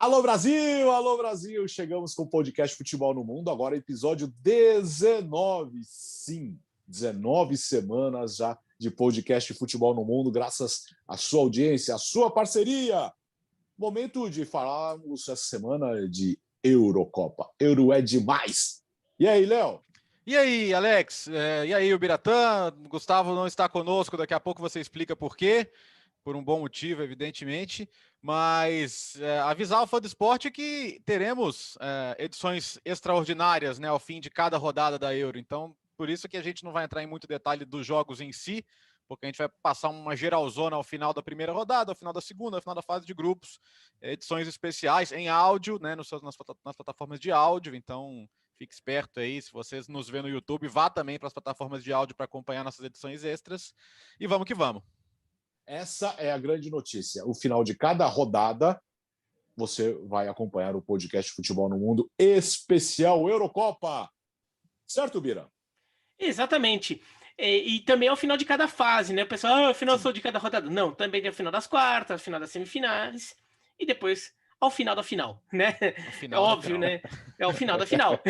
Alô Brasil, chegamos com o podcast Futebol no Mundo, agora episódio 19, sim, 19 semanas já de podcast Futebol no Mundo, graças à sua audiência, à sua parceria. Momento de falarmos essa semana de Eurocopa. Euro é demais. E aí, Léo? E aí, Alex? E aí, o Biratã? Gustavo não está conosco, daqui a pouco você explica por quê. Por um bom motivo, evidentemente, mas avisar o fã do esporte que teremos edições extraordinárias, né, ao fim de cada rodada da Euro. Então, por isso que a gente não vai entrar em muito detalhe dos jogos em si, porque a gente vai passar uma geralzona ao final da primeira rodada, ao final da segunda, ao final da fase de grupos, edições especiais em áudio, né, nas plataformas de áudio. Então, fique esperto aí, se vocês nos vê no YouTube, vá também para as plataformas de áudio para acompanhar nossas edições extras. E vamos que vamos. Essa é a grande notícia. O final de cada rodada, você vai acompanhar o podcast Futebol no Mundo especial Eurocopa. Certo, Bira? Exatamente. E também é o final de cada fase, né? O pessoal, o final só de cada rodada. Não, também tem o final das quartas, o final das semifinais e depois ao final da final, né? É óbvio, né? É o final da final.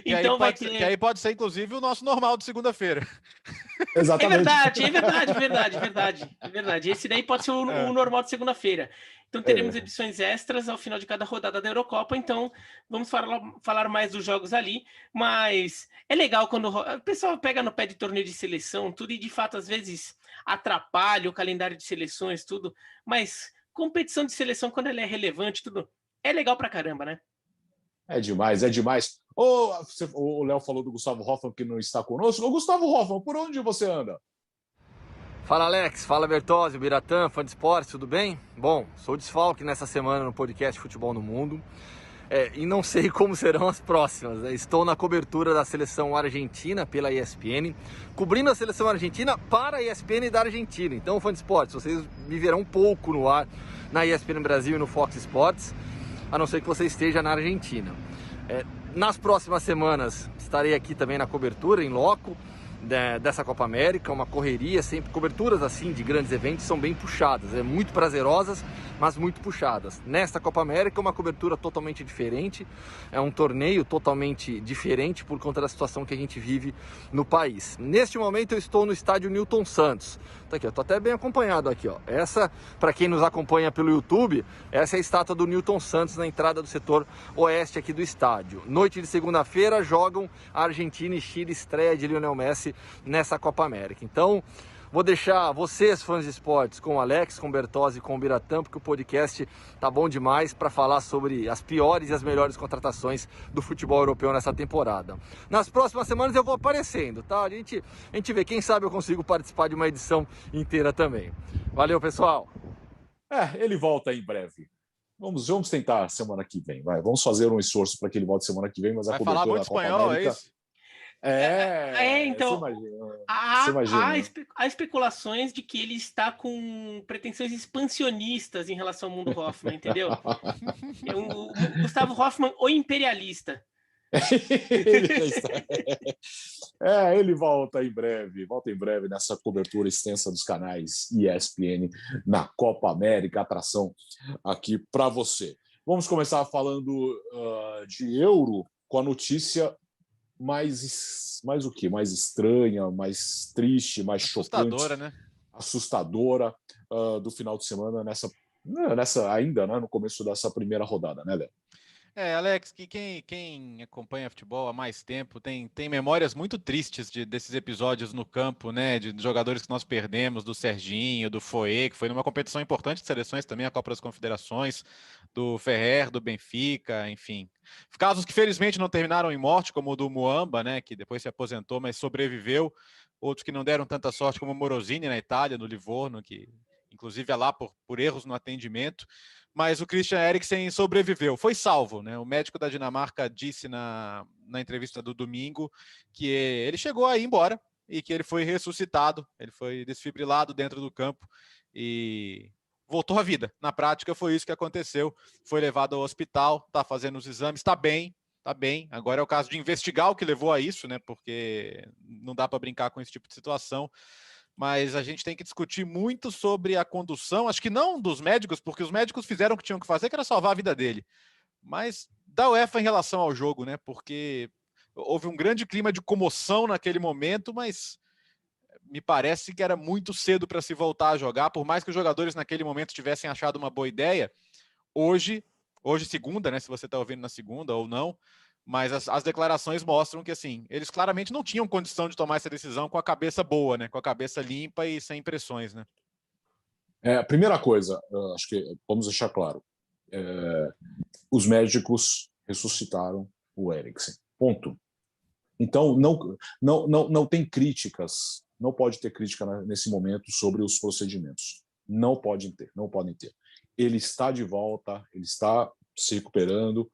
Então que aí pode ser, inclusive, o nosso normal de segunda-feira. Exatamente. É verdade. Esse daí pode ser o normal de segunda-feira. Então teremos edições extras ao final de cada rodada da Eurocopa, então vamos falar mais dos jogos ali, mas é legal quando o pessoal pega no pé de torneio de seleção, tudo, e de fato às vezes atrapalha o calendário de seleções, tudo, mas competição de seleção, quando ela é relevante, tudo, é legal pra caramba, né? É demais, é demais. O Léo falou do Gustavo Hoffmann, que não está conosco. Ô, Gustavo Hoffmann, por onde você anda? Fala, Alex. Fala, Bertozzi, Biratã, fã de esporte, tudo bem? Bom, sou desfalque nessa semana no podcast Futebol no Mundo. E não sei como serão as próximas, né? Estou na cobertura da seleção argentina pela ESPN, cobrindo a seleção argentina para a ESPN da Argentina. Então, fã de esportes, vocês me verão um pouco no ar na ESPN Brasil e no Fox Sports, a não ser que você esteja na Argentina. Nas próximas semanas estarei aqui também na cobertura, em loco, dessa Copa América, uma correria, sempre coberturas assim de grandes eventos são bem puxadas, muito prazerosas, mas muito puxadas. Nesta Copa América uma cobertura totalmente diferente, é um torneio totalmente diferente por conta da situação que a gente vive no país. Neste momento eu estou no estádio Newton Santos. Tá aqui, eu tô até bem acompanhado aqui, ó. Essa, para quem nos acompanha pelo YouTube, essa é a estátua do Newton Santos na entrada do setor oeste aqui do estádio. Noite de segunda-feira jogam a Argentina e Chile, estreia de Lionel Messi nessa Copa América. Então, vou deixar vocês, fãs de esportes, com o Alex, com o Bertozzi e com o Biratã, porque o podcast tá bom demais para falar sobre as piores e as melhores contratações do futebol europeu nessa temporada. Nas próximas semanas eu vou aparecendo, tá? A gente vê, quem sabe eu consigo participar de uma edição inteira também. Valeu, pessoal! Ele volta em breve. Vamos tentar semana que vem, vai. Vamos fazer um esforço para que ele volte semana que vem, mas a cobertura falar muito da Copa espanhol, América... é isso? Então, você imagina. Há especulações de que ele está com pretensões expansionistas em relação ao mundo Hoffmann, entendeu? O Gustavo Hoffmann, o imperialista. Ele volta em breve nessa cobertura extensa dos canais ESPN na Copa América, atração aqui para você. Vamos começar falando de Euro com a notícia mais o quê? Mais estranha, mais triste, mais assustadora, chocante, né? Assustadora do final de semana nessa ainda, né, no começo dessa primeira rodada, né, Léo? Alex, que quem acompanha futebol há mais tempo tem memórias muito tristes desses episódios no campo, né? De jogadores que nós perdemos, do Serginho, do Foé, que foi numa competição importante de seleções também, a Copa das Confederações, do Ferrer, do Benfica, enfim. Casos que felizmente não terminaram em morte, como o do Muamba, né? Que depois se aposentou, mas sobreviveu. Outros que não deram tanta sorte, como o Morosini na Itália, no Livorno, que inclusive é lá por erros no atendimento. Mas o Christian Eriksen sobreviveu, foi salvo, né? O médico da Dinamarca disse na entrevista do domingo que ele chegou a ir embora e que ele foi ressuscitado, ele foi desfibrilado dentro do campo e voltou à vida. Na prática foi isso que aconteceu, foi levado ao hospital, está fazendo os exames, está bem. Agora é o caso de investigar o que levou a isso, né? Porque não dá para brincar com esse tipo de situação. mas a gente tem que discutir muito sobre a condução, acho que não dos médicos, porque os médicos fizeram o que tinham que fazer, que era salvar a vida dele, mas da UEFA em relação ao jogo, né? Porque houve um grande clima de comoção naquele momento, mas me parece que era muito cedo para se voltar a jogar, por mais que os jogadores naquele momento tivessem achado uma boa ideia. Hoje segunda, né? Se você está ouvindo na segunda ou não, mas as declarações mostram que, assim, eles claramente não tinham condição de tomar essa decisão com a cabeça boa, né? Com a cabeça limpa e sem pressões, né? Primeira coisa, acho que vamos deixar claro. Os médicos ressuscitaram o Eriksen. Ponto. Então, não tem críticas, não pode ter crítica nesse momento sobre os procedimentos. Não podem ter. Ele está de volta, ele está se recuperando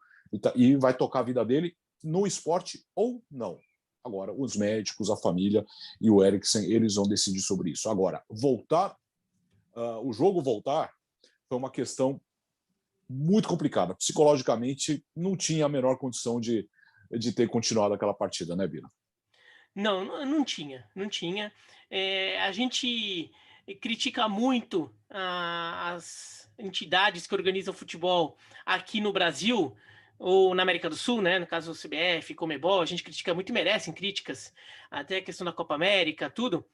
e vai tocar a vida dele no esporte ou não. Agora, os médicos, a família e o Eriksen, eles vão decidir sobre isso. Agora, o jogo voltar foi uma questão muito complicada. Psicologicamente, não tinha a menor condição de ter continuado aquela partida, né, Bira? Não tinha. A gente critica muito as entidades que organizam futebol aqui no Brasil ou na América do Sul, né? No caso do CBF, Conmebol, a gente critica muito e merecem críticas, até a questão da Copa América, tudo.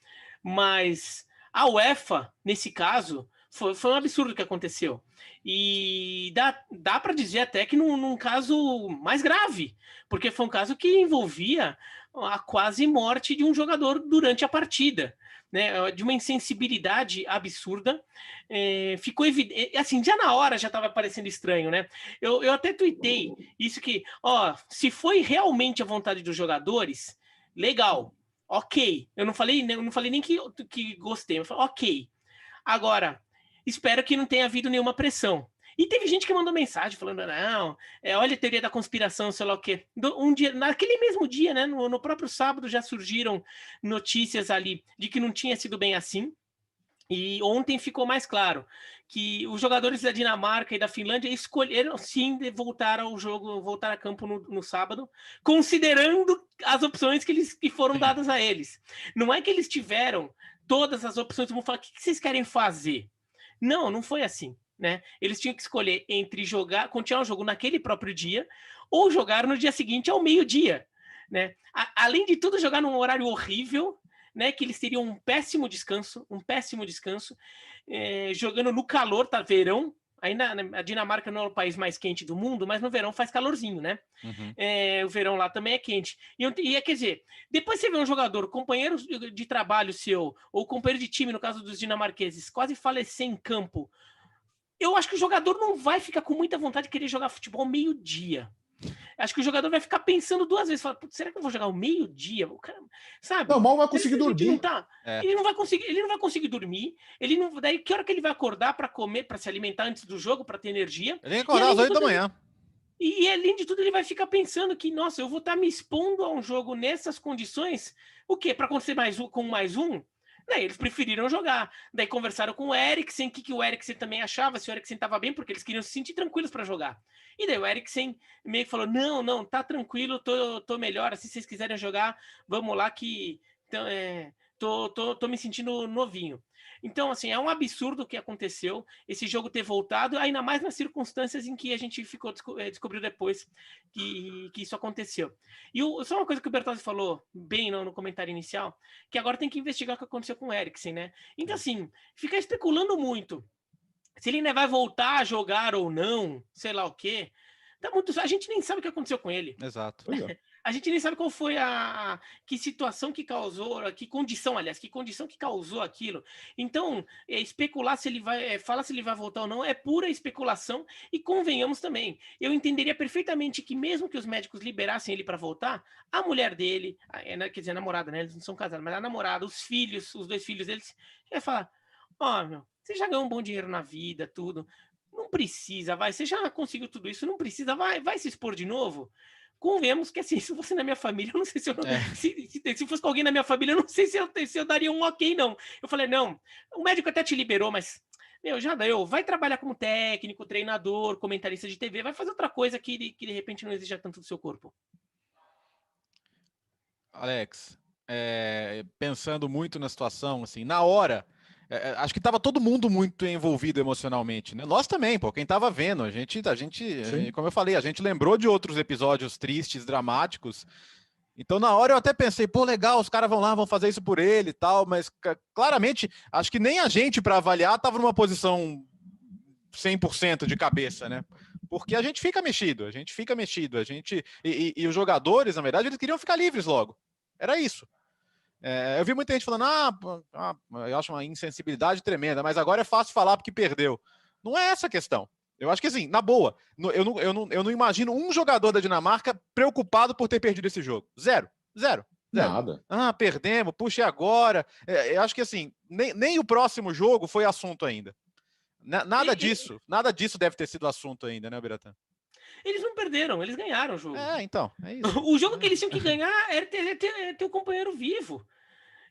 Mas a UEFA, nesse caso, foi um absurdo o que aconteceu. E dá para dizer até que num caso mais grave, porque foi um caso que envolvia a quase morte de um jogador durante a partida, né? De uma insensibilidade absurda. Ficou evidente, assim, já na hora já estava parecendo estranho, né? Eu até tuitei isso que, se foi realmente a vontade dos jogadores, legal, ok. Eu não falei nem que gostei, eu falei, ok. Agora, espero que não tenha havido nenhuma pressão. E teve gente que mandou mensagem falando, não, olha a teoria da conspiração, sei lá o quê. Um dia, naquele mesmo dia, né, no próprio sábado, já surgiram notícias ali de que não tinha sido bem assim. E ontem ficou mais claro que os jogadores da Dinamarca e da Finlândia escolheram sim voltar ao jogo, voltar a campo no sábado, considerando as opções que foram dadas a eles. Não é que eles tiveram todas as opções, vão falar, o que vocês querem fazer? Não foi assim. Né? Eles tinham que escolher entre continuar o jogo naquele próprio dia ou jogar no dia seguinte ao meio-dia. Né? Além de tudo, jogar num horário horrível, né, que eles teriam um péssimo descanso, jogando no calor, tá? Verão. Ainda a Dinamarca não é o país mais quente do mundo, mas no verão faz calorzinho, né? Uhum. O verão lá também é quente. Quer dizer, depois você vê um jogador, companheiro de trabalho seu, ou companheiro de time, no caso dos dinamarqueses, quase falecer em campo. Eu acho que o jogador não vai ficar com muita vontade de querer jogar futebol meio-dia. Acho que o jogador vai ficar pensando duas vezes. Fala, será que eu vou jogar o meio-dia? O cara, sabe? Não, mal vai conseguir dormir. Ele não vai conseguir dormir. Daí, que hora que ele vai acordar para comer, para se alimentar antes do jogo, para ter energia? Ele vai acordar às 8 da manhã. E além de tudo, ele vai ficar pensando que, nossa, eu vou estar me expondo a um jogo nessas condições. O quê? Para acontecer com mais um? Daí eles preferiram jogar. Daí conversaram com o Eriksen, o que o Eriksen também achava, se o Eriksen estava bem, porque eles queriam se sentir tranquilos para jogar. E daí o Eriksen meio que falou, não, tá tranquilo, tô melhor, assim, se vocês quiserem jogar, vamos lá que tô me sentindo novinho. Então, assim, é um absurdo o que aconteceu, esse jogo ter voltado, ainda mais nas circunstâncias em que a gente descobriu depois que isso aconteceu. E só uma coisa que o Bertozzi falou bem no comentário inicial, que agora tem que investigar o que aconteceu com o Eriksen, né? Então, assim, ficar especulando muito se ele ainda vai voltar a jogar ou não, sei lá o quê. A gente nem sabe o que aconteceu com ele. Exato. A gente nem sabe qual foi que situação que causou, que condição que causou aquilo. Então, especular se ele vai, falar se ele vai voltar ou não, é pura especulação. E convenhamos também, eu entenderia perfeitamente que mesmo que os médicos liberassem ele para voltar, a mulher dele, quer dizer, a namorada, né? Eles não são casados, mas a namorada, os dois filhos deles, ia falar: meu, você já ganhou um bom dinheiro na vida, tudo. Não precisa, você já conseguiu tudo isso, não precisa, vai se expor de novo. Convenhamos que, assim, se fosse na minha família, eu não sei se fosse com alguém na minha família, eu não sei se eu daria um ok, não. Eu falei, não, o médico até te liberou, mas, já deu, vai trabalhar como técnico, treinador, comentarista de TV, vai fazer outra coisa que de repente não exija tanto do seu corpo. Alex, pensando muito na situação, assim, na hora, acho que estava todo mundo muito envolvido emocionalmente, né? Nós também, pô, quem estava vendo, a gente, como eu falei, a gente lembrou de outros episódios tristes, dramáticos. Então, na hora eu até pensei, pô, legal, os caras vão lá, vão fazer isso por ele e tal, mas claramente, acho que nem a gente, para avaliar, estava numa posição 100% de cabeça, né? Porque a gente fica mexido, e os jogadores, na verdade, eles queriam ficar livres logo. Era isso. Eu vi muita gente falando, eu acho uma insensibilidade tremenda, mas agora é fácil falar porque perdeu. Não é essa a questão. Eu acho que assim, na boa, eu não imagino um jogador da Dinamarca preocupado por ter perdido esse jogo. Zero. Nada. Perdemos, puxa, e agora? Eu acho que assim, nem o próximo jogo foi assunto ainda. Nada disso deve ter sido assunto ainda, né, Biratã? Eles não perderam, eles ganharam o jogo. Então, é isso. O jogo que eles tinham que ganhar era ter o companheiro vivo.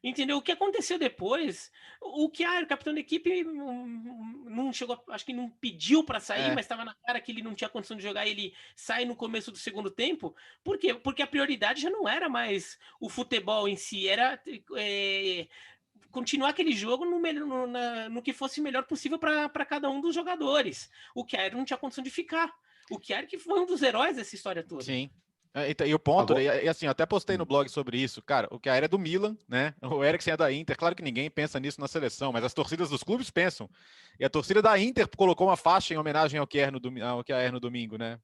Entendeu? O que aconteceu depois, o capitão da equipe, não chegou, acho que não pediu para sair, mas estava na cara que ele não tinha condição de jogar, ele sai no começo do segundo tempo. Por quê? Porque a prioridade já não era mais o futebol em si, era continuar aquele jogo no que fosse melhor possível para cada um dos jogadores. O Kjaer não tinha condição de ficar. O Kjaer que foi um dos heróis dessa história toda. Sim. E o ponto, e assim, eu até postei no blog sobre isso, cara, o Kjaer é do Milan, né, o Eriksen é da Inter, claro que ninguém pensa nisso na seleção, mas as torcidas dos clubes pensam, e a torcida da Inter colocou uma faixa em homenagem ao Kjaer no domingo, né,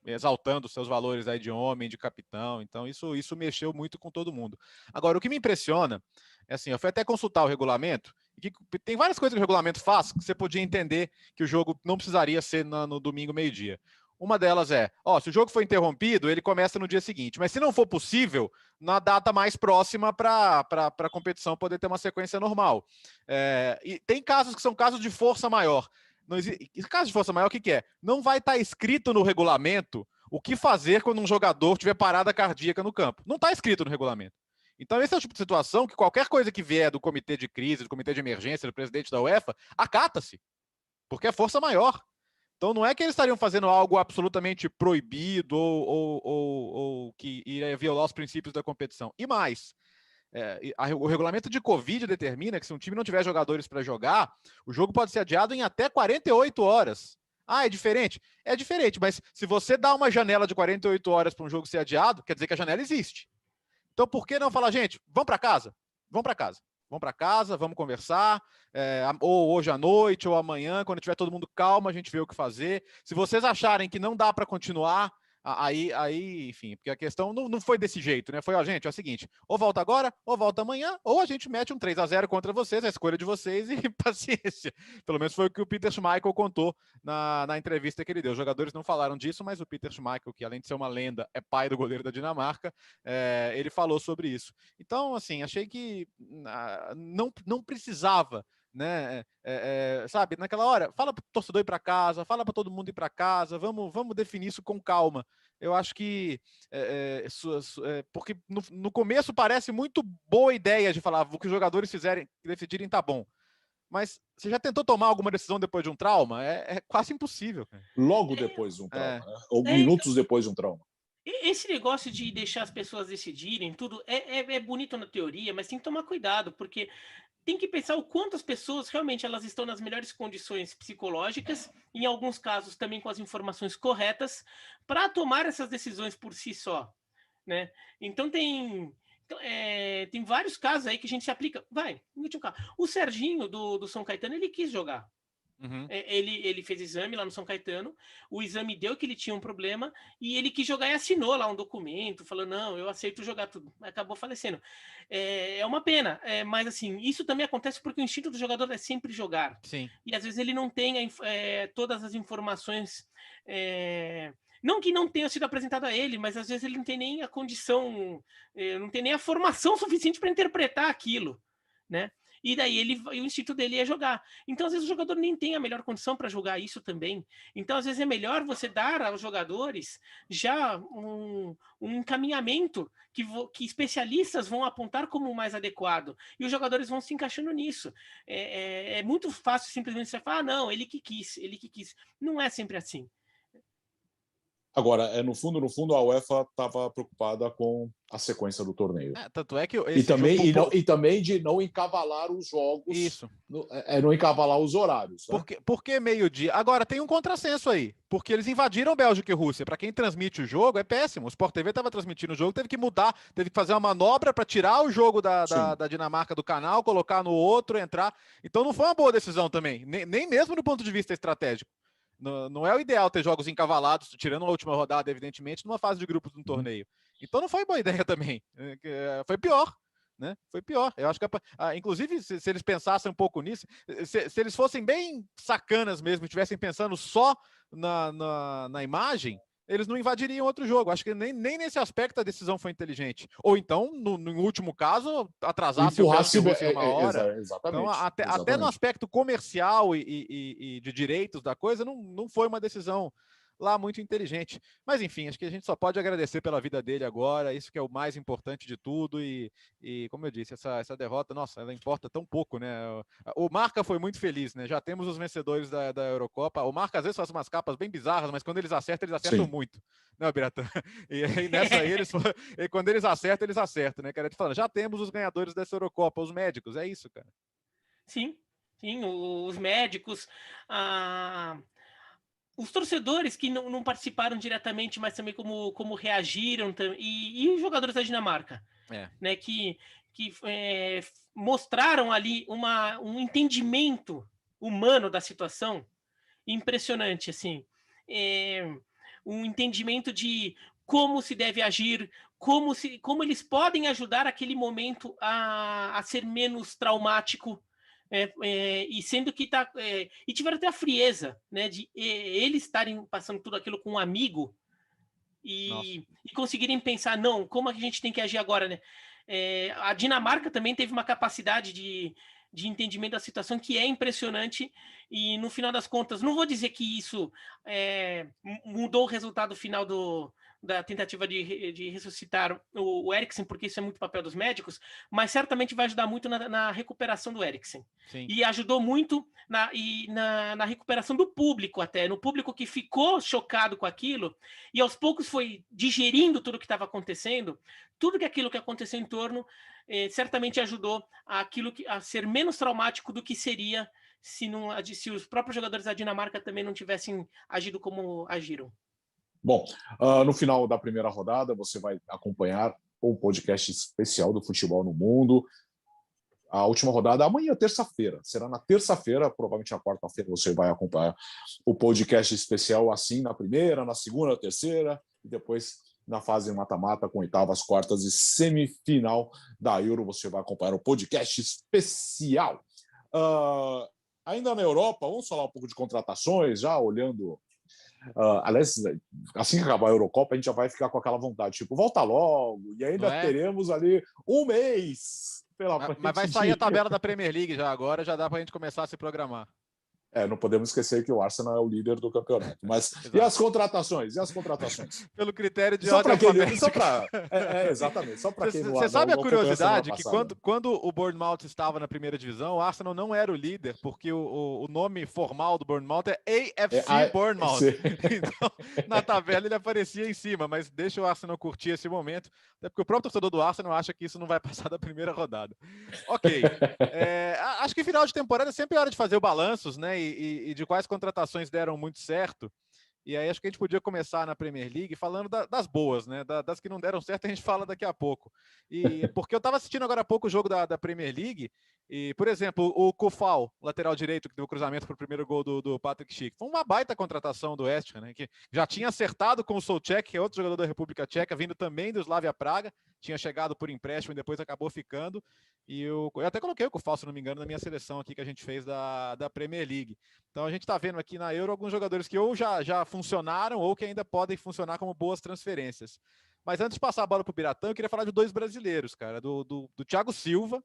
exaltando seus valores aí de homem, de capitão, então isso mexeu muito com todo mundo. Agora, o que me impressiona, é assim, eu fui até consultar o regulamento, e tem várias coisas que o regulamento faz que você podia entender que o jogo não precisaria ser no domingo meio-dia. Uma delas se o jogo for interrompido, ele começa no dia seguinte. Mas se não for possível, na data mais próxima para a competição poder ter uma sequência normal. E tem casos que são casos de força maior. Caso de força maior, o que é? Não vai estar escrito no regulamento o que fazer quando um jogador tiver parada cardíaca no campo. Não está escrito no regulamento. Então, esse é o tipo de situação que qualquer coisa que vier do comitê de crise, do comitê de emergência, do presidente da UEFA, acata-se. Porque é força maior. Então não é que eles estariam fazendo algo absolutamente proibido ou que iria violar os princípios da competição. E mais, o regulamento de Covid determina que se um time não tiver jogadores para jogar, o jogo pode ser adiado em até 48 horas. É diferente? É diferente, mas se você dá uma janela de 48 horas para um jogo ser adiado, quer dizer que a janela existe. Então por que não falar, gente, vamos para casa? Vamos para casa. Vamos para casa, vamos conversar, ou hoje à noite, ou amanhã, quando tiver todo mundo calmo, a gente vê o que fazer. Se vocês acharem que não dá para continuar, aí, enfim, porque a questão não foi desse jeito, né? Foi, gente, é o seguinte, ou volta agora, ou volta amanhã, ou a gente mete um 3-0 contra vocês, a escolha de vocês e paciência. Pelo menos foi o que o Peter Schmeichel contou na entrevista que ele deu. Os jogadores não falaram disso, mas o Peter Schmeichel, que além de ser uma lenda, é pai do goleiro da Dinamarca, ele falou sobre isso. Então, assim, achei que não precisava, né? Sabe, naquela hora, fala para o torcedor ir para casa, fala para todo mundo ir para casa, vamos definir isso com calma. Eu acho que porque no começo parece muito boa ideia de falar o que os jogadores decidirem tá bom. Mas você já tentou tomar alguma decisão depois de um trauma? É quase impossível. Logo depois de um trauma, né? Ou minutos depois de um trauma. Esse negócio de deixar as pessoas decidirem tudo é bonito na teoria, mas tem que tomar cuidado, porque tem que pensar o quanto as pessoas realmente elas estão nas melhores condições psicológicas, em alguns casos também com as informações corretas, para tomar essas decisões por si só, né? Então tem vários casos aí que a gente se aplica. O Serginho do São Caetano, ele quis jogar. Uhum. Ele fez exame lá no São Caetano, o exame deu que ele tinha um problema e ele quis jogar e assinou lá um documento, falando, não, eu aceito jogar tudo. Acabou falecendo. É uma pena, mas assim, isso também acontece porque o instinto do jogador é sempre jogar. Sim. E às vezes ele não tem todas as informações, não que não tenha sido apresentado a ele, mas às vezes ele não tem nem a condição, não tem nem a formação suficiente para interpretar aquilo, né? E daí o instinto dele é jogar. Então, às vezes, o jogador nem tem a melhor condição para jogar isso também. Então, às vezes, é melhor você dar aos jogadores já um encaminhamento que especialistas vão apontar como o mais adequado. E os jogadores vão se encaixando nisso. É muito fácil simplesmente você falar, não, ele que quis. Não é sempre assim. Agora, no fundo, a UEFA estava preocupada com a sequência do torneio. Tanto é que e também de não encavalar os jogos. Isso. Não encavalar os horários. Né? Por que meio-dia? Agora, tem um contrassenso aí. Porque eles invadiram Bélgica e Rússia. Para quem transmite o jogo, é péssimo. O Sport TV estava transmitindo o jogo, teve que mudar, teve que fazer uma manobra para tirar o jogo da Dinamarca do canal, colocar no outro, entrar. Então não foi uma boa decisão também. Nem mesmo do ponto de vista estratégico. Não é o ideal ter jogos encavalados, tirando a última rodada, evidentemente, numa fase de grupos no torneio. Então não foi boa ideia também. Foi pior. Né? Foi pior. Eu acho que, inclusive, se eles pensassem um pouco nisso, se eles fossem bem sacanas mesmo, estivessem pensando só na imagem, eles não invadiriam outro jogo. Acho que nem nesse aspecto a decisão foi inteligente. Ou então, no último caso, atrasasse o Rússia uma hora. Exatamente. Então, até no aspecto comercial e de direitos da coisa, não foi uma decisão lá muito inteligente. Mas, enfim, acho que a gente só pode agradecer pela vida dele agora, isso que é o mais importante de tudo. E como eu disse, essa derrota, nossa, ela importa tão pouco, né? O Marca foi muito feliz, né? Já temos os vencedores da Eurocopa. O Marca às vezes faz umas capas bem bizarras, mas quando eles acertam Sim. muito. Não, Biratã? E aí nessa aí, quando eles acertam, né? Quero te falar, já temos os ganhadores dessa Eurocopa, os médicos, é isso, cara. Sim, os médicos, os torcedores que não participaram diretamente, mas também como reagiram, e os jogadores da Dinamarca, né, que mostraram ali um entendimento humano da situação impressionante, assim, um entendimento de como se deve agir, como eles podem ajudar aquele momento a ser menos traumático. E sendo que e tiveram até a frieza, né, de eles estarem passando tudo aquilo com um amigo e conseguirem pensar, não, como a gente tem que agir agora, né? A Dinamarca também teve uma capacidade de entendimento da situação que é impressionante e no final das contas, não vou dizer que isso mudou o resultado final da tentativa de ressuscitar o Eriksen, porque isso é muito papel dos médicos, mas certamente vai ajudar muito na recuperação do Eriksen. Sim. E ajudou muito na recuperação do público até, no público que ficou chocado com aquilo e aos poucos foi digerindo tudo o que estava acontecendo, tudo aquilo que aconteceu em torno certamente ajudou a ser menos traumático do que seria se os próprios jogadores da Dinamarca também não tivessem agido como agiram. Bom, no final da primeira rodada, você vai acompanhar o podcast especial do Futebol no Mundo. A última rodada amanhã, terça-feira. Será na terça-feira, provavelmente na quarta-feira, você vai acompanhar o podcast especial assim na primeira, na segunda, na terceira, e depois na fase mata-mata, com oitavas, quartas e semifinal da Euro, você vai acompanhar o podcast especial. Ainda na Europa, vamos falar um pouco de contratações, já olhando... aliás, assim que acabar a Eurocopa, a gente já vai ficar com aquela vontade, tipo, volta logo, e ainda teremos ali um mês pela frente. Mas vai sair a tabela da Premier League já agora, já dá para a gente começar a se programar. Não podemos esquecer que o Arsenal é o líder do campeonato. Mas e as contratações? Pelo critério de ordem alfabética. Exatamente. Só para quem não Você sabe a curiosidade que quando o Bournemouth estava na primeira divisão, o Arsenal não era o líder, porque o nome formal do Bournemouth é AFC Bournemouth. Então, na tabela ele aparecia em cima, mas deixa o Arsenal curtir esse momento, até porque o próprio torcedor do Arsenal acha que isso não vai passar da primeira rodada. Ok. Acho que final de temporada é sempre hora de fazer o balanços, né? E de quais contratações deram muito certo. E aí acho que a gente podia começar na Premier League falando das boas, né? Das que não deram certo a gente fala daqui a pouco. E porque eu estava assistindo agora há pouco o jogo da Premier League e, por exemplo, o Koufal, lateral direito, que deu o cruzamento para o primeiro gol do Patrick Schick. Foi uma baita contratação do West Ham, né? Que já tinha acertado com o Souček, que é outro jogador da República Tcheca, vindo também do Slavia Praga. Tinha chegado por empréstimo e depois acabou ficando. E eu até coloquei o Koufal, se não me engano, na minha seleção aqui que a gente fez da Premier League. Então a gente está vendo aqui na Euro alguns jogadores que ou já funcionaram ou que ainda podem funcionar como boas transferências. Mas antes de passar a bola para o Biratã, eu queria falar de dois brasileiros, cara. Do Thiago Silva,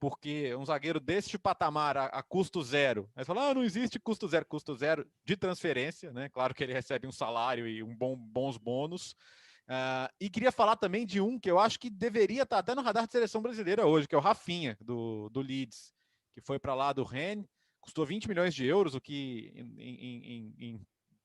porque um zagueiro deste patamar a custo zero. Aí você fala, não existe custo zero de transferência, né? Claro que ele recebe um salário e bons bônus. E queria falar também de um que eu acho que deveria estar até no radar de seleção brasileira hoje, que é o Rafinha, do Leeds, que foi para lá do Rennes, custou 20 milhões de euros, o que em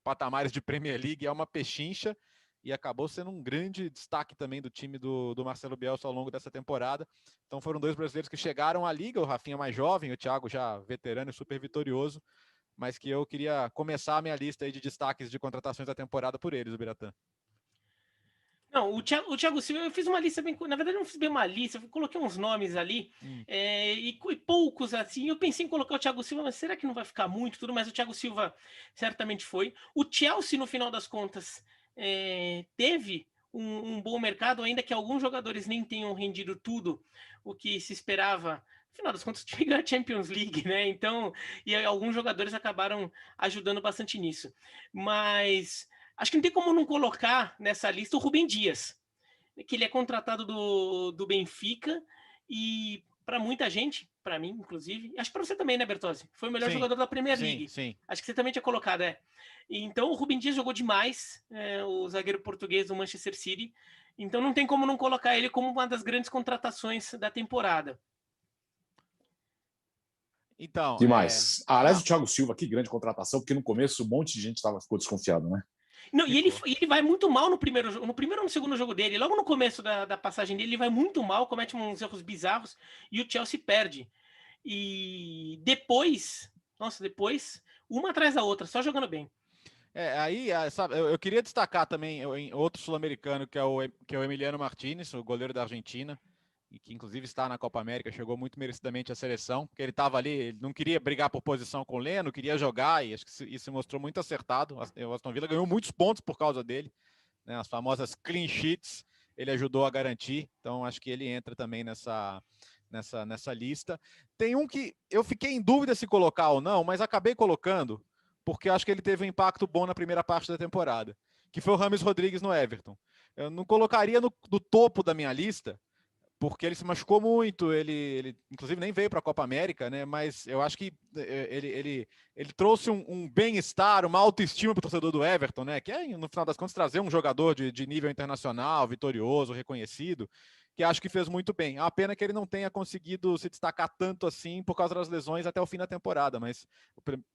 patamares de Premier League, é uma pechincha, e acabou sendo um grande destaque também do time do Marcelo Bielsa ao longo dessa temporada. Então foram 2 brasileiros que chegaram à Liga, o Rafinha mais jovem, o Thiago já veterano e super vitorioso, mas que eu queria começar a minha lista aí de destaques de contratações da temporada por eles, o Biratã. Não, o Thiago Silva, eu fiz uma lista bem. Na verdade, eu não fiz bem uma lista, eu coloquei uns nomes ali, e poucos assim. Eu pensei em colocar o Thiago Silva, mas será que não vai ficar muito tudo? Mas o Thiago Silva certamente foi. O Chelsea, no final das contas, teve um bom mercado, ainda que alguns jogadores nem tenham rendido tudo o que se esperava. No final das contas, o time ganhou a Champions League, né? Então, e alguns jogadores acabaram ajudando bastante nisso. Mas acho que não tem como não colocar nessa lista o Rubem Dias, que ele é contratado do Benfica e para muita gente, para mim, inclusive, acho que para você também, né, Bertozzi? Foi o melhor jogador da Premier League. Sim. Acho que você também tinha colocado, Então, o Rubem Dias jogou demais, o zagueiro português do Manchester City. Então, não tem como não colocar ele como uma das grandes contratações da temporada. Então, demais. Aliás, o Thiago Silva, que grande contratação, porque no começo um monte de gente ficou desconfiado, né? Não, e ele vai muito mal no primeiro ou no segundo jogo dele. Logo no começo da passagem dele, ele vai muito mal, comete uns erros bizarros e o Chelsea perde. E depois, uma atrás da outra, só jogando bem. Sabe, eu queria destacar também em outro sul-americano, que é o Emiliano Martínez, o goleiro da Argentina, e que inclusive está na Copa América, chegou muito merecidamente à seleção, porque ele estava ali, ele não queria brigar por posição com o Leno, queria jogar, e acho que isso se mostrou muito acertado. O Aston Villa ganhou muitos pontos por causa dele, né, as famosas clean sheets, ele ajudou a garantir, então acho que ele entra também nessa lista. Tem um que eu fiquei em dúvida se colocar ou não, mas acabei colocando, porque acho que ele teve um impacto bom na primeira parte da temporada, que foi o James Rodrigues no Everton. Eu não colocaria no topo da minha lista, porque ele se machucou muito, ele inclusive nem veio para a Copa América, né? Mas eu acho que ele trouxe um bem-estar, uma autoestima para o torcedor do Everton, né? Que é, no final das contas, trazer um jogador de nível internacional, vitorioso, reconhecido, que acho que fez muito bem. É uma pena que ele não tenha conseguido se destacar tanto assim por causa das lesões até o fim da temporada, mas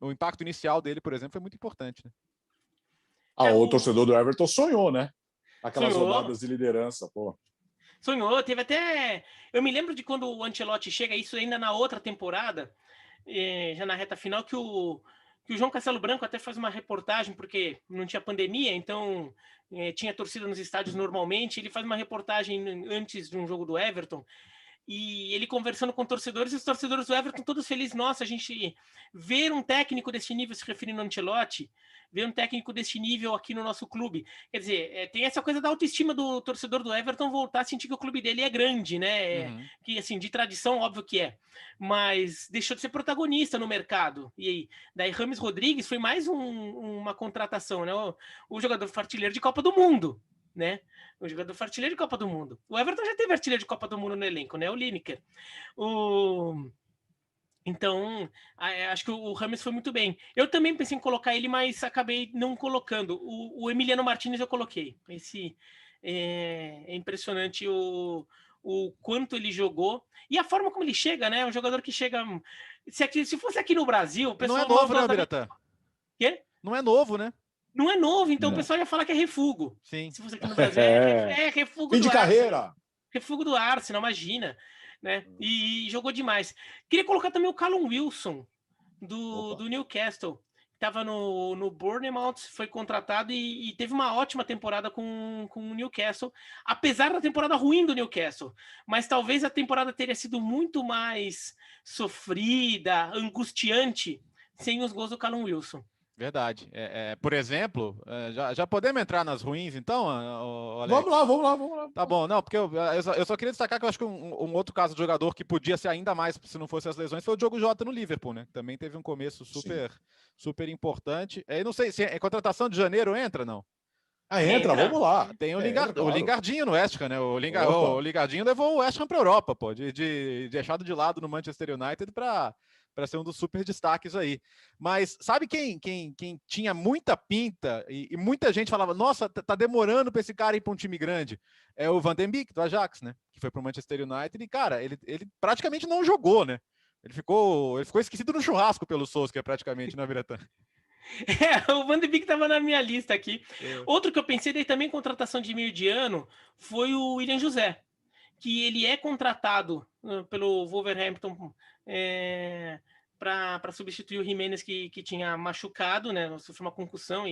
o impacto inicial dele, por exemplo, foi muito importante, né? O torcedor do Everton sonhou, né? Aquelas rodadas de liderança, pô. Sonhou, teve até... Eu me lembro de quando o Ancelotti chega, isso ainda na outra temporada, já na reta final, que o João Castelo Branco até faz uma reportagem, porque não tinha pandemia, então tinha torcida nos estádios normalmente, ele faz uma reportagem antes de um jogo do Everton, e ele conversando com torcedores, e os torcedores do Everton todos felizes. Nossa, a gente ver um técnico desse nível, se referindo ao Ancelotti, ver um técnico desse nível aqui no nosso clube. Quer dizer, tem essa coisa da autoestima do torcedor do Everton voltar a sentir que o clube dele é grande, né? Que, assim, de tradição, óbvio que é. Mas deixou de ser protagonista no mercado. E aí, daí James Rodrigues foi mais uma contratação, né? O jogador artilheiro de Copa do Mundo, né? O jogador foi artilheiro de Copa do Mundo. O Everton já teve artilheiro de Copa do Mundo no elenco, né? O Lineker. Então, acho que o Rames foi muito bem. Eu também pensei em colocar ele, mas acabei não colocando. O Emiliano Martínez eu coloquei. Esse é impressionante o quanto ele jogou. E a forma como ele chega, né? Um jogador que chega... Se fosse aqui no Brasil, o pessoal... Não é novo, né, Biratã? Quê? Não é novo, né? Não é novo, então o pessoal ia falar que é refugo. Sim. Se fosse aqui no Brasil, é refugo fim do de carreira. Refugo do Arsenal, imagina. Né? E jogou demais. Queria colocar também o Callum Wilson, do Newcastle. Estava no Bournemouth, foi contratado e teve uma ótima temporada com o Newcastle, apesar da temporada ruim do Newcastle. Mas talvez a temporada teria sido muito mais sofrida, angustiante, sem os gols do Callum Wilson. Verdade. Por exemplo, já podemos entrar nas ruins, então, Alex? Vamos lá. Tá bom, não, porque eu só queria destacar que eu acho que um outro caso de jogador que podia ser ainda mais, se não fosse as lesões, foi o Diogo Jota no Liverpool, né? Também teve um começo super importante. Não sei se a contratação de janeiro entra, não? Entra, vamos lá. Tem o Lingardinho no West Ham, né? O Lingardinho levou o West Ham para a Europa, pô, de deixado de lado no Manchester United para ser um dos super destaques aí. Mas sabe quem tinha muita pinta e muita gente falava, nossa, tá demorando para esse cara ir para um time grande? É o Van den Beek, do Ajax, né? Que foi para o Manchester United e, cara, ele praticamente não jogou, né? Ele ficou esquecido no churrasco pelo Solskjaer, praticamente, na Biratã. O Van de Beek estava na minha lista aqui. Outro que eu pensei daí também contratação de meio de ano foi o William José, que ele é contratado pelo Wolverhampton para substituir o Jimenez que tinha machucado, né? Sofreu uma concussão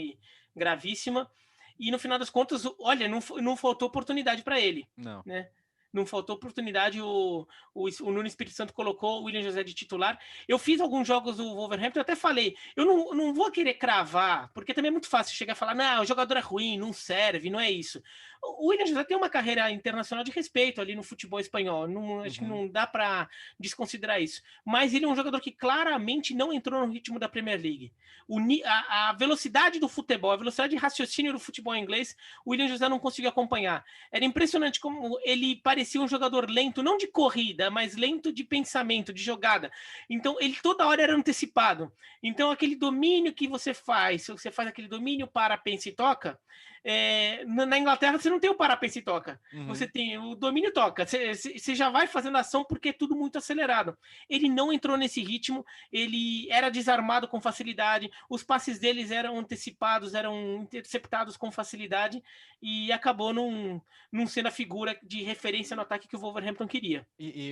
gravíssima. E no final das contas, olha, não faltou oportunidade para ele. Não. Né? Não faltou oportunidade, o Nuno Espírito Santo colocou o William José de titular. Eu fiz alguns jogos do Wolverhampton, eu até falei, eu não vou querer cravar, porque também é muito fácil chegar e falar, não, o jogador é ruim, não serve, não é isso. O William José tem uma carreira internacional de respeito ali no futebol espanhol, acho que não dá para desconsiderar isso. Mas ele é um jogador que claramente não entrou no ritmo da Premier League. A velocidade do futebol, a velocidade de raciocínio do futebol inglês, o William José não conseguiu acompanhar. Era impressionante como ele parecia um jogador lento, não de corrida, mas lento de pensamento, de jogada. Então, ele toda hora era antecipado. Então, aquele domínio que você faz aquele domínio para, pensa e toca, na Inglaterra você não tem o para, pensa e toca. Você tem o domínio e toca. Você já vai fazendo ação porque é tudo muito acelerado. Ele não entrou nesse ritmo, ele era desarmado com facilidade, os passes deles eram antecipados, eram interceptados com facilidade e acabou não sendo a figura de referência no ataque que o Wolverhampton queria. E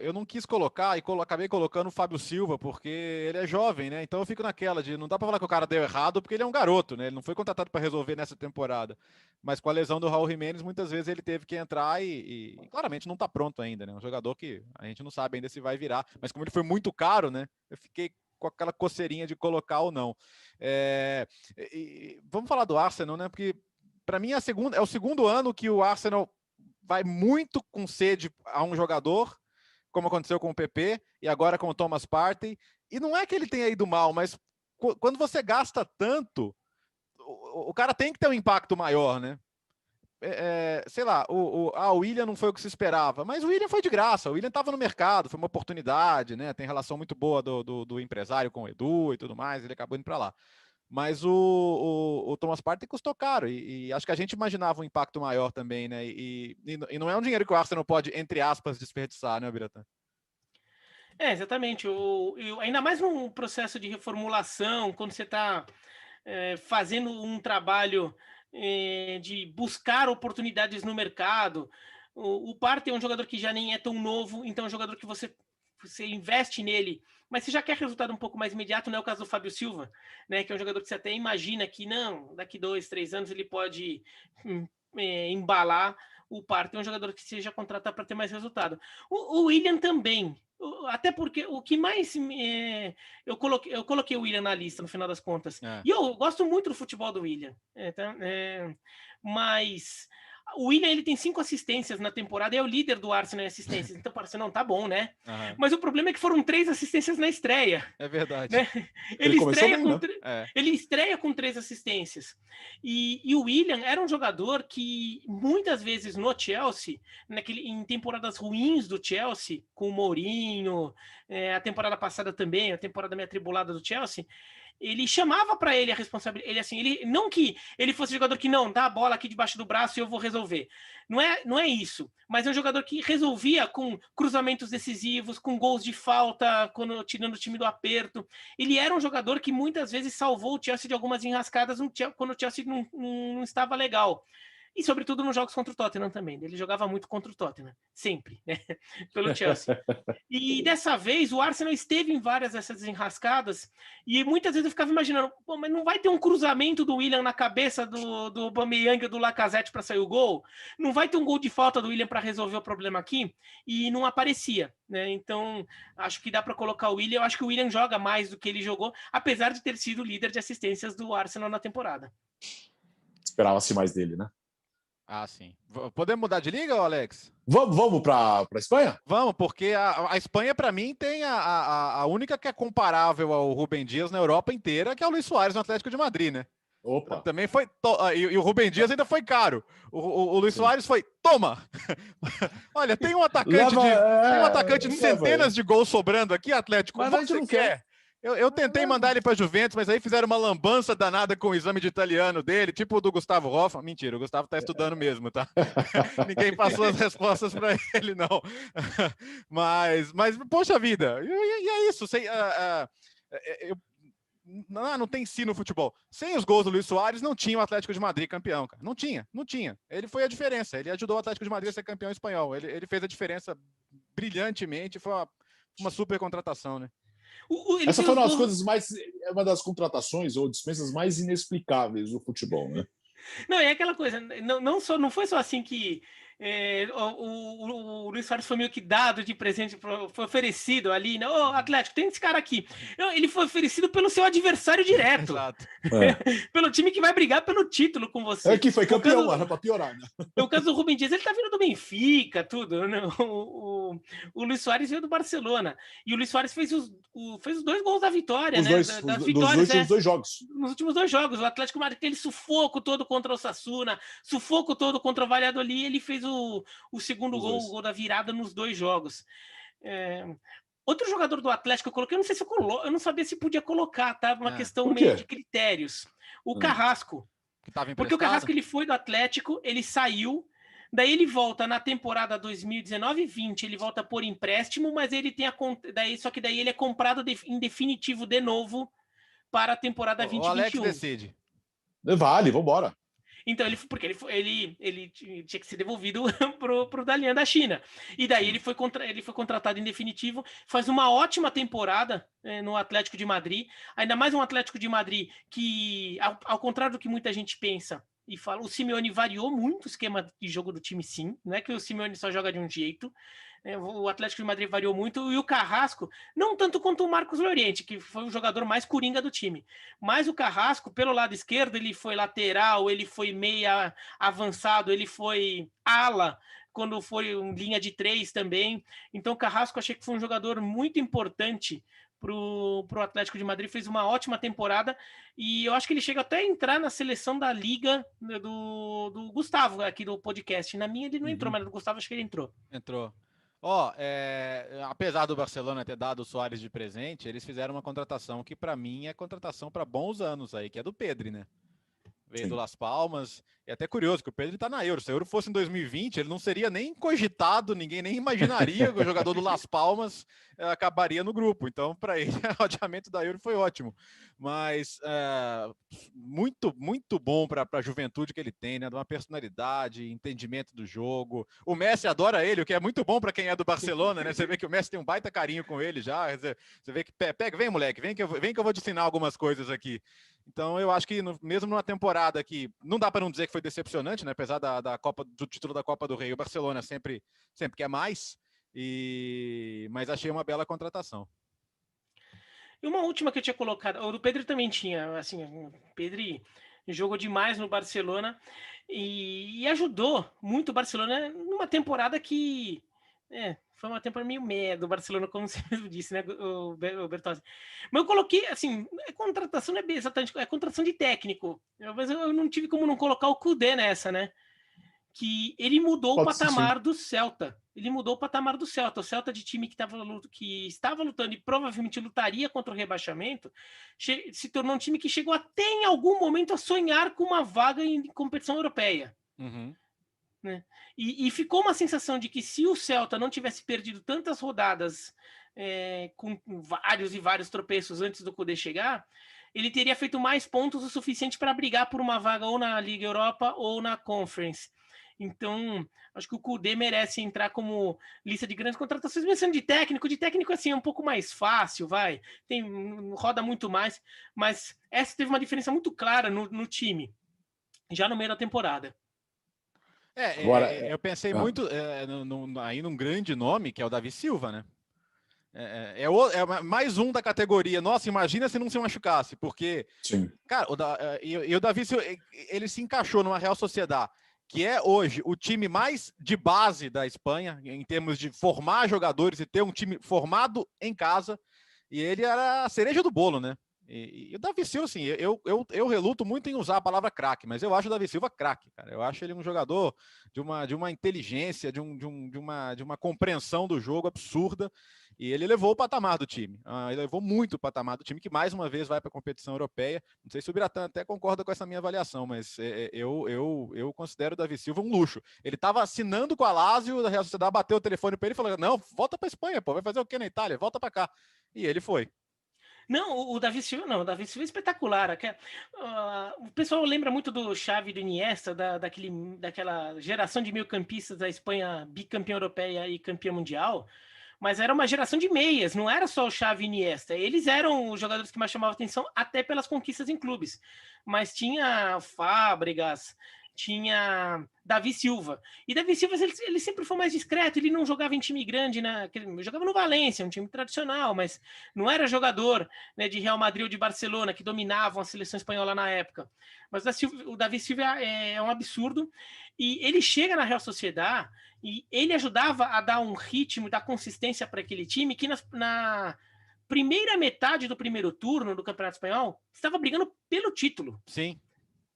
eu não quis colocar e acabei colocando o Fábio Silva, porque ele é jovem, né? Então eu fico naquela de não dá para falar que o cara deu errado, porque ele é um garoto, né? Ele não foi contratado para resolver nessa temporada. Mas com a lesão do Raul Jimenez, muitas vezes ele teve que entrar e claramente não tá pronto ainda, né? Um jogador que a gente não sabe ainda se vai virar. Mas como ele foi muito caro, né? Eu fiquei com aquela coceirinha de colocar ou não. Vamos falar do Arsenal, né? Porque para mim é o segundo ano que o Arsenal vai muito com sede a um jogador, como aconteceu com o PP e agora com o Thomas Partey. E não é que ele tenha ido mal, mas quando você gasta tanto, o cara tem que ter um impacto maior, né? Sei lá, o William não foi o que se esperava, mas o William foi de graça, o William estava no mercado, foi uma oportunidade, né? Tem relação muito boa do empresário com o Edu e tudo mais, ele acabou indo para lá. Mas o Thomas Partey custou caro e acho que a gente imaginava um impacto maior também, né? E não é um dinheiro que o Arsenal pode, entre aspas, desperdiçar, né, Biratã? Exatamente. Ainda mais num processo de reformulação, quando você está fazendo um trabalho de buscar oportunidades no mercado. O Partey é um jogador que já nem é tão novo, então é um jogador que você investe nele, mas você já quer resultado um pouco mais imediato, não é o caso do Fábio Silva, né, que é um jogador que você até imagina que não, daqui 2, 3 anos ele pode embalar. O Partey é um jogador que seja contratado para ter mais resultado. O William também, até porque o que mais eu coloquei o William na lista no final das contas, e eu gosto muito do futebol do William, mas o William ele tem 5 assistências na temporada e é o líder do Arsenal em assistências. Então parece, não, tá bom, né? Mas o problema é que foram 3 assistências na estreia. É verdade. Né? Ele estreia com 3 assistências. E o William era um jogador que muitas vezes no Chelsea, em temporadas ruins do Chelsea, com o Mourinho, a temporada passada também, a temporada meio atribulada do Chelsea, ele chamava para ele a responsabilidade. Ele não que ele fosse jogador que não dá a bola aqui debaixo do braço e eu vou resolver. Não é isso. Mas é um jogador que resolvia com cruzamentos decisivos, com gols de falta, tirando o time do aperto. Ele era um jogador que muitas vezes salvou o Chelsea de algumas enrascadas quando o Chelsea não estava legal. E, sobretudo, nos jogos contra o Tottenham também. Ele jogava muito contra o Tottenham, sempre, né? Pelo Chelsea. E dessa vez, o Arsenal esteve em várias dessas enrascadas e muitas vezes eu ficava imaginando, pô, mas não vai ter um cruzamento do William na cabeça do Aubameyang ou do Lacazette para sair o gol? Não vai ter um gol de falta do William para resolver o problema aqui? E não aparecia, né? Então, acho que dá para colocar o William. Eu acho que o William joga mais do que ele jogou, apesar de ter sido líder de assistências do Arsenal na temporada. Esperava-se mais dele, né? Sim. Podemos mudar de liga, Alex? Vamos para a Espanha? Vamos, porque a Espanha, para mim, tem a única que é comparável ao Rubem Dias na Europa inteira, que é o Luis Suárez no Atlético de Madrid, né? Opa! Também foi. E o Rubem Dias ainda foi caro. O Luis Suárez foi. Toma! Olha, tem um atacante de centenas de gols sobrando aqui, Atlético. Mas a gente não quer. Eu tentei mandar ele para Juventus, mas aí fizeram uma lambança danada com o exame de italiano dele, tipo o do Gustavo Hoffmann. Mentira, o Gustavo tá estudando mesmo, tá? Ninguém passou as respostas para ele, não. Mas, poxa vida, e é isso. não tem si no futebol. Sem os gols do Luis Soares, não tinha o Atlético de Madrid campeão, cara. Não tinha. Ele foi a diferença. Ele ajudou o Atlético de Madrid a ser campeão espanhol. Ele fez a diferença brilhantemente. Foi uma super contratação, né? Essa foi uma das contratações ou dispensas mais inexplicáveis do futebol, né? Não, é aquela coisa, não foi só assim que o Luis Soares foi meio que dado de presente, foi oferecido ali, né? Ô, Atlético, tem esse cara aqui. Não, ele foi oferecido pelo seu adversário direto. Exato. Pelo time que vai brigar pelo título com você. É que foi campeão, era pra piorar, né? No caso do Rubem Dias, ele tá vindo do Benfica, tudo. Né? O Luis Soares veio do Barcelona. E o Luis Soares fez os 2 gols da vitória, né? Das vitórias, nos últimos 2 jogos. Nos últimos 2 jogos. O Atlético Madrid, aquele sufoco todo contra o Osasuna, sufoco todo contra o Valladolid, ele fez o segundo gol, o gol da virada nos 2 jogos. Outro jogador do Atlético eu coloquei, eu não sei se eu não sabia se podia colocar, tá? Uma questão meio de critérios. O Carrasco. Porque o Carrasco ele foi do Atlético, ele saiu, daí ele volta na temporada 2019-20, ele volta por empréstimo, mas ele tem só que daí ele é comprado em definitivo de novo para a temporada 2021. O Alex decide. Vale, vambora. Então, ele tinha que ser devolvido pro Dalian da China. E daí ele foi contratado em definitivo, faz uma ótima temporada no Atlético de Madrid, ainda mais um Atlético de Madrid que, ao contrário do que muita gente pensa e fala, o Simeone variou muito o esquema de jogo do time, sim. Não é que o Simeone só joga de um jeito. O Atlético de Madrid variou muito, e o Carrasco, não tanto quanto o Marcos Llorente, que foi o jogador mais coringa do time, mas o Carrasco, pelo lado esquerdo, ele foi lateral, ele foi meia avançado, ele foi ala, quando foi linha de 3 também. Então o Carrasco, achei que foi um jogador muito importante pro Atlético de Madrid, fez uma ótima temporada, e eu acho que ele chega até a entrar na seleção da Liga do Gustavo, aqui do podcast. Na minha ele não entrou, mas do Gustavo acho que ele entrou. Entrou. Apesar do Barcelona ter dado o Soares de presente, eles fizeram uma contratação que para mim é contratação para bons anos aí, que é do Pedri, né? Veio do Las Palmas. É até curioso que o Pedro está na Euro. Se a Euro fosse em 2020, ele não seria nem cogitado, ninguém nem imaginaria que o jogador do Las Palmas acabaria no grupo. Então, para ele, o adiamento da Euro foi ótimo. Mas muito, muito bom para a juventude que ele tem, né? De uma personalidade, entendimento do jogo. O Messi adora ele, o que é muito bom para quem é do Barcelona, né? Você vê que o Messi tem um baita carinho com ele já. Você vê que pega, vem, moleque, vem que eu vou te ensinar algumas coisas aqui. Então, eu acho que mesmo numa temporada que não dá para não dizer que foi decepcionante, né? Apesar do título da Copa do Rei, o Barcelona sempre quer mais, mas achei uma bela contratação. E uma última que eu tinha colocado, o do Pedri também tinha, assim, o Pedri jogou demais no Barcelona e ajudou muito o Barcelona numa temporada que foi uma temporada meio merda do Barcelona, como você mesmo disse, né, o Bertozzi. Mas eu coloquei, assim, contratação não é exatamente, é contratação de técnico. Mas eu não tive como não colocar o Koundé nessa, né? Que ele mudou o patamar do Celta. Ele mudou o patamar do Celta. O Celta de time que estava lutando e provavelmente lutaria contra o rebaixamento, se tornou um time que chegou até em algum momento a sonhar com uma vaga em competição europeia. Uhum. Né? E ficou uma sensação de que se o Celta não tivesse perdido tantas rodadas com vários e vários tropeços antes do Koundé chegar, ele teria feito mais pontos o suficiente para brigar por uma vaga ou na Liga Europa ou na Conference. Então, acho que o Koundé merece entrar como lista de grandes contratações, pensando de técnico assim é um pouco mais fácil, roda muito mais, mas essa teve uma diferença muito clara no time, já no meio da temporada. Eu pensei muito aí num grande nome, que é o Davi Silva, né? É mais um da categoria. Nossa, imagina se não se machucasse, porque, cara, o Davi Silva, ele se encaixou numa Real Sociedad, que é hoje o time mais de base da Espanha, em termos de formar jogadores e ter um time formado em casa, e ele era a cereja do bolo, né? E o Davi Silva, assim, eu reluto muito em usar a palavra craque, mas eu acho o Davi Silva craque, cara. Eu acho ele um jogador de uma inteligência, de uma compreensão do jogo absurda, e ele levou o patamar do time. Ele levou muito o patamar do time, que mais uma vez vai para a competição europeia. Não sei se o Biratã até concorda com essa minha avaliação, mas eu considero o Davi Silva um luxo. Ele estava assinando com a Lazio, a Real Sociedad bateu o telefone para ele e falou: não, volta para a Espanha, pô, vai fazer o quê na Itália? Volta para cá. E ele foi. Não, o Davi Silva não, o Davi Silva é espetacular. O pessoal lembra muito do Xavi e do Iniesta, daquela geração de meio-campistas da Espanha, bicampeã europeia e campeã mundial, mas era uma geração de meias, não era só o Xavi e Iniesta. Eles eram os jogadores que mais chamavam atenção, até pelas conquistas em clubes. Mas tinha Fábregas, tinha Davi Silva. E Davi Silva, ele sempre foi mais discreto, ele não jogava em time grande, jogava no Valência, um time tradicional, mas não era jogador, né, de Real Madrid ou de Barcelona, que dominavam a seleção espanhola na época. Mas o Davi Silva é um absurdo, e ele chega na Real Sociedad e ele ajudava a dar um ritmo, dar consistência para aquele time que na primeira metade do primeiro turno do Campeonato Espanhol estava brigando pelo título. Sim.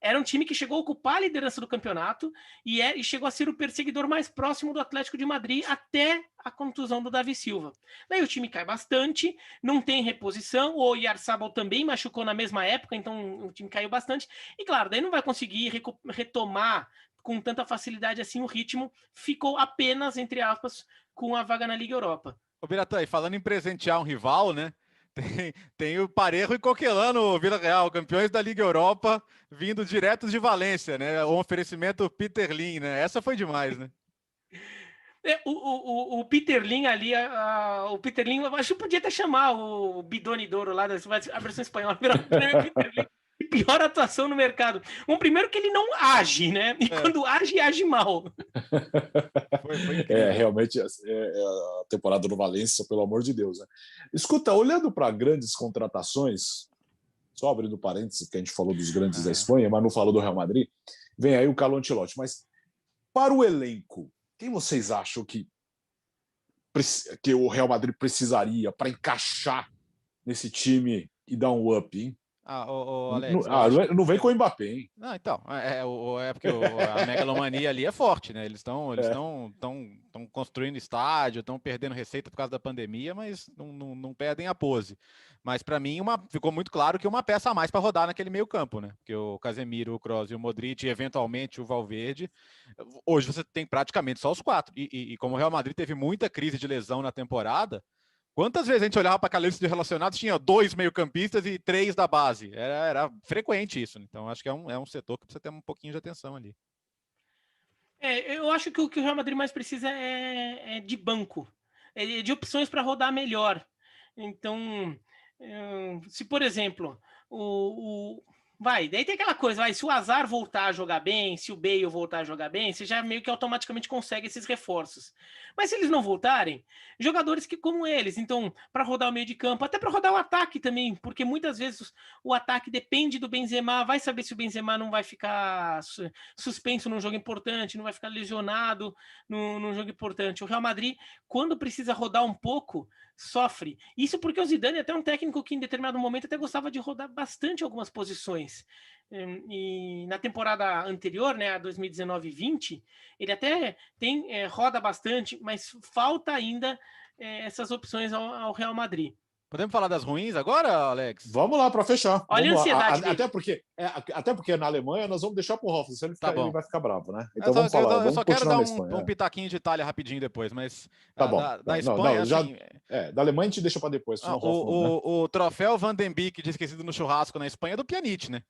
Era um time que chegou a ocupar a liderança do campeonato e chegou a ser o perseguidor mais próximo do Atlético de Madrid até a contusão do Davi Silva. Daí o time cai bastante, não tem reposição, o Oyarzabal também machucou na mesma época, então o time caiu bastante. E claro, daí não vai conseguir retomar com tanta facilidade assim o ritmo, ficou apenas, entre aspas, com a vaga na Liga Europa. Ô, Biratã, e falando em presentear um rival, né? Tem o Parejo e Coquelin no Vila Real, campeões da Liga Europa, vindo diretos de Valência, né? O oferecimento Peter Lim, né? Essa foi demais, né? O Peter Lim ali, o Peter Lim, eu acho que podia até chamar o Bidoni d'Oro lá, a versão espanhola, virar o prêmio Peter Lim. Pior atuação no mercado. Primeiro que ele não age, né? E quando age mal. Foi realmente a temporada do Valência, pelo amor de Deus. Né? Escuta, olhando para grandes contratações, só abrindo parênteses, que a gente falou dos grandes da Espanha, mas não falou do Real Madrid, vem aí o Carlo Ancelotti. Mas para o elenco, quem vocês acham que o Real Madrid precisaria para encaixar nesse time e dar um up, hein? Alex, não vem com o Mbappé, hein? Não, então, é porque a megalomania ali é forte, né? Eles estão construindo estádio, estão perdendo receita por causa da pandemia, mas não perdem a pose. Mas para mim ficou muito claro que uma peça a mais para rodar naquele meio campo, né? Porque o Casemiro, o Kroos e o Modric, e eventualmente o Valverde, hoje você tem praticamente só os quatro. E como o Real Madrid teve muita crise de lesão na temporada, quantas vezes a gente olhava para aquela lista de relacionados, tinha 2 meio-campistas e 3 da base. Era frequente isso. Então, acho que é um setor que precisa ter um pouquinho de atenção ali. Eu acho que o que o Real Madrid mais precisa é de banco, de opções para rodar melhor. Então, se, por exemplo, daí tem aquela coisa, se o Hazard voltar a jogar bem, se o Bale voltar a jogar bem, você já meio que automaticamente consegue esses reforços. Mas se eles não voltarem, jogadores que como eles, então, para rodar o meio de campo, até para rodar o ataque também, porque muitas vezes o ataque depende do Benzema, vai saber se o Benzema não vai ficar suspenso num jogo importante, não vai ficar lesionado num jogo importante. O Real Madrid, quando precisa rodar um pouco, sofre. Isso porque o Zidane é até um técnico que em determinado momento até gostava de rodar bastante algumas posições. E na temporada anterior, né, a 2019-20, ele até roda bastante, mas falta ainda essas opções ao Real Madrid. Podemos falar das ruins agora, Alex? Vamos lá para fechar. Olha a ansiedade. Até porque na Alemanha nós vamos deixar pro Hoffman, se ele vai ficar bravo, né? Então vamos falar. Eu só quero dar um pitaquinho de Itália rapidinho depois, mas tá bom. Da Espanha, assim, da Alemanha a gente deixa para depois. O troféu Van den Beek de esquecido no churrasco na Espanha é do Pjanic, né?